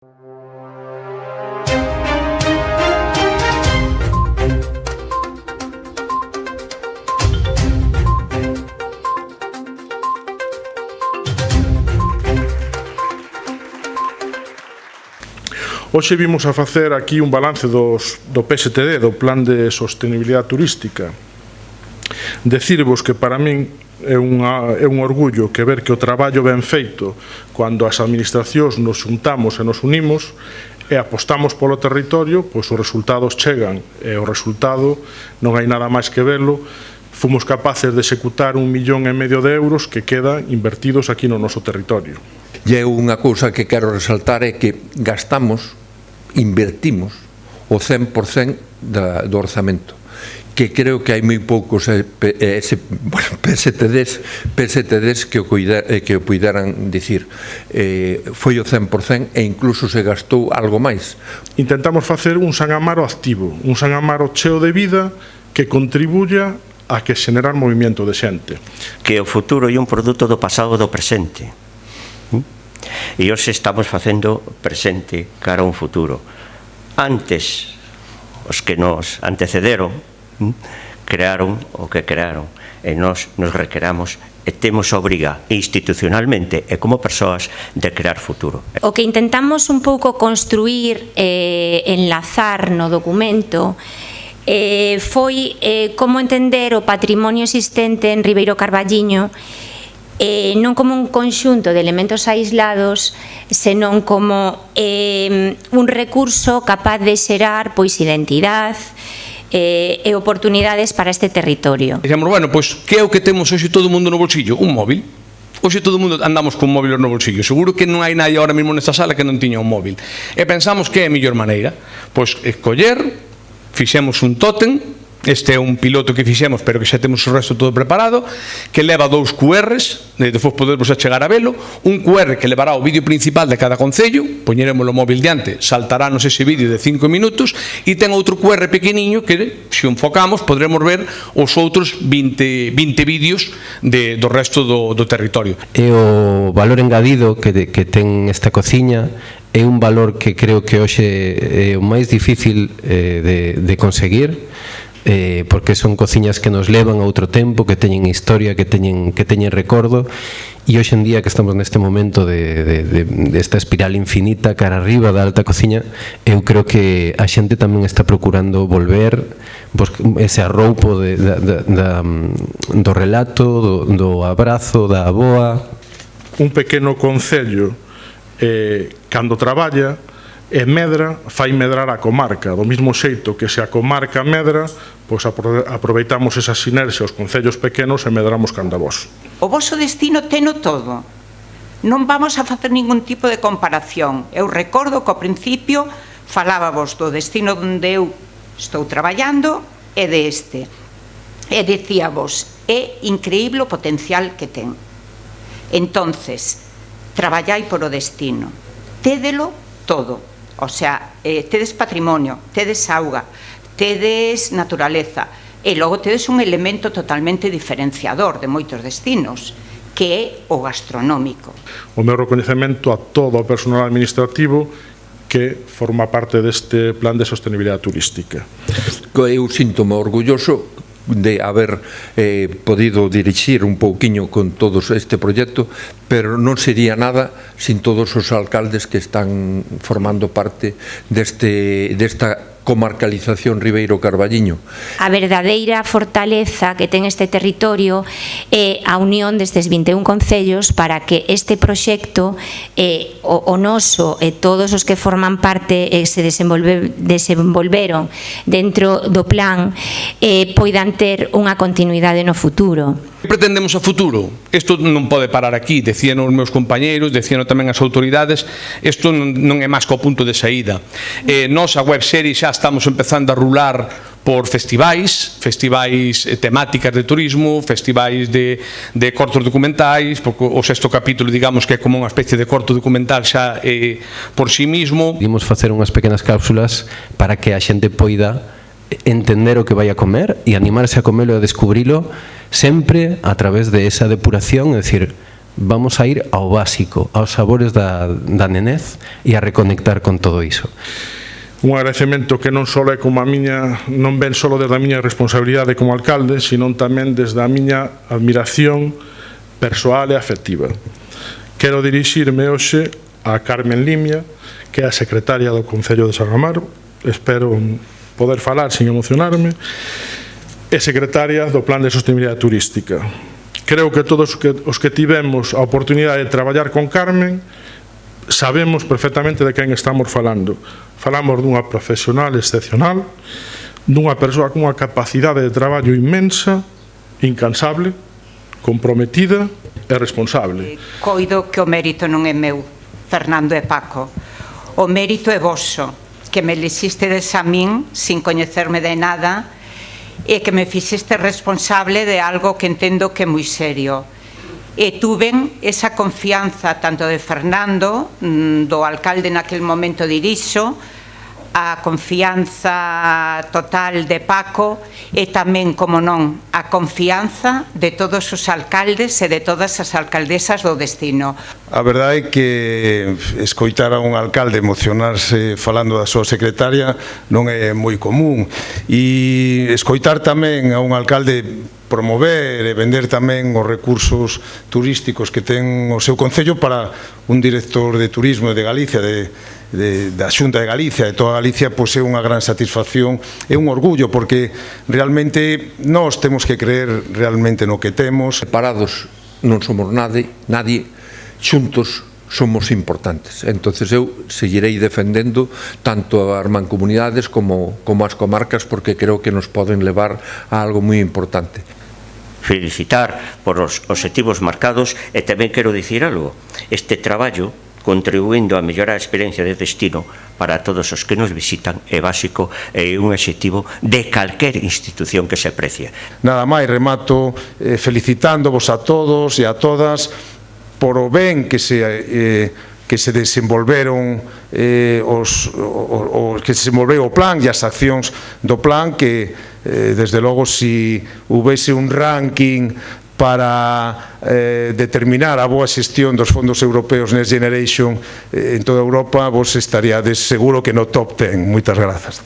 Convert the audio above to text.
Hoxe vimos a facer aquí un balance do PSTD, do Plan de Sostenibilidade Turística. Decirvos que para min é un orgullo que ver que o traballo ben feito cando as administracións nos juntamos e nos unimos e apostamos polo territorio, pois os resultados chegan e o resultado non hai nada máis que velo. Fomos capaces de executar 1,5 millón de euros que quedan invertidos aquí no noso territorio. E unha cousa que quero resaltar é que invertimos o 100% do orzamento, que creo que hai moi poucos PSTDs que o puideran dicir. Foi o 100% e incluso se gastou algo máis. Intentamos facer un San Amaro activo, un San Amaro cheo de vida que contribuya a que xenerar movimento de xente. Que o futuro é un produto do pasado do presente. E hoxe estamos facendo presente cara a un futuro. Antes, os que nos antecederon crearon o que crearon e nós nos requeramos e temos a obriga institucionalmente e como persoas de crear futuro. O que intentamos un pouco construir enlazar no documento foi como entender o patrimonio existente en Ribeiro Carballiño non como un conxunto de elementos aislados, senón como un recurso capaz de xerar identidade e oportunidades para este territorio. Dixemos, bueno, pois, que é o que temos hoxe todo o mundo no bolsillo? Un móvil. Hoxe todo o mundo andamos con móviles no bolsillo. Seguro que non hai nadie ahora mesmo nesta sala que non tiña un móvil. E pensamos que é a mellor maneira. Pois, escoller, fixemos un tótem. Este é un piloto que fixemos, pero que xa temos o resto todo preparado, que leva 2 QRs, despois podervos chegar a velo, un QR que levará o vídeo principal de cada concello, poñeremos o móvil diante, saltarános ese vídeo de 5 minutos, e ten outro QR pequeniño que, se o enfocamos, podremos ver os outros 20 vídeos do resto do territorio. E o valor engadido que ten esta cociña é un valor que creo que hoxe é o máis difícil de conseguir, porque son cociñas que nos levan a outro tempo, que teñen historia, que teñen recordo, e hoxe en día que estamos neste momento desta espiral infinita cara arriba da alta cociña, eu creo que a xente tamén está procurando volver ese arroupo do relato, do abrazo, da aboa. Un pequeno concello cando traballa e medra, fai medrar a comarca. Do mesmo xeito que se a comarca medra, pois aproveitamos esa sinerxia os concellos pequenos e medramos canda vos. O voso destino teno todo. Non vamos a facer ningún tipo de comparación. Eu recordo que ao principio falábamos do destino onde eu estou traballando e deste. E dicíamos, é increíble o potencial que ten. Entonces, traballai por o destino. Tédelo todo. O sea, tedes patrimonio, tedes auga, tedes naturaleza e logo tedes un elemento totalmente diferenciador de moitos destinos, que é o gastronómico. O meu recoñecemento a todo o personal administrativo que forma parte deste plan de sostenibilidade turística. Eu sinto-me orgulloso de haber podido dirixir un pouquiño con todos este proxecto, pero non sería nada sin todos os alcaldes que están formando parte desta comarcalización Ribeiro Carballiño. A verdadeira fortaleza que ten este territorio é a unión destes 21 concellos para que este proxecto, o noso e todos os que forman parte e se desenvolveron dentro do plan, poidan ter unha continuidade no futuro. Que pretendemos a futuro? Isto non pode parar aquí, decían os meus compañeiros, decían tamén as autoridades, isto non é máis que o punto de saída. Nós, a webserie, xa estamos empezando a rular por festivais temáticas de turismo, festivais de cortos documentais, porque o 6º capítulo, digamos, que é como unha especie de corto documental xa por sí mismo. Imos facer unhas pequenas cápsulas para que a xente poida entender o que vai a comer e animarse a comelo e a descubrilo sempre a través de esa depuración, é dicir, vamos a ir ao básico, aos sabores da nenez e a reconectar con todo iso. Un agradecemento que non só é como a miña, non ven só desde a miña responsabilidade como alcalde, sino tamén desde a miña admiración persoal e afectiva. Quero dirixirme hoxe a Carmen Limia, que é a secretaria do Concello de San Amaro, espero poder falar sin emocionarme, e secretaria do Plan de Sostenibilidade Turística. Creo que todos os que tivemos a oportunidade de traballar con Carmen sabemos perfectamente de quen estamos falando. Falamos dunha profesional excepcional, dunha persoa cunha capacidade de traballo inmensa, incansable, comprometida e responsable. Coido que o mérito non é meu, Fernando e Paco. O mérito é voso, que me elixistedes a min sin coñecerme de nada e que me fixeste responsable de algo que entendo que é moi serio. E tuven esa confianza tanto de Fernando, do alcalde naquel momento dirixo, a confianza total de Paco e tamén, como non, a confianza de todos os alcaldes e de todas as alcaldesas do destino. A verdade é que escoitar a un alcalde emocionarse falando da súa secretaria non é moi común, e escoitar tamén a un alcalde promover e vender tamén os recursos turísticos que ten o seu concello para un director de turismo de Galicia, da Xunta de Galicia, de toda Galicia, pois é unha gran satisfacción, é un orgullo, porque realmente nós temos que creer realmente no que temos. Separados non somos nadie, xuntos somos importantes. Entonces eu seguirei defendendo tanto as mancomunidades como as comarcas, porque creo que nos poden levar a algo moi importante. Felicitar por os obxectivos marcados e tamén quero dicir algo. Este traballo contribuindo a mellorar a experiencia de destino para todos os que nos visitan é básico e é un obxectivo de calquer institución que se aprecie. Nada máis, remato felicitándovos a todos e a todas por o ben que se desenvolveron que se desenvolveu o plan e as accións do plan, que desde logo si houvese un ranking para determinar a boa xestión dos fondos europeos Next Generation en toda Europa, vos estaríades seguro que no top 10. Moitas grazas.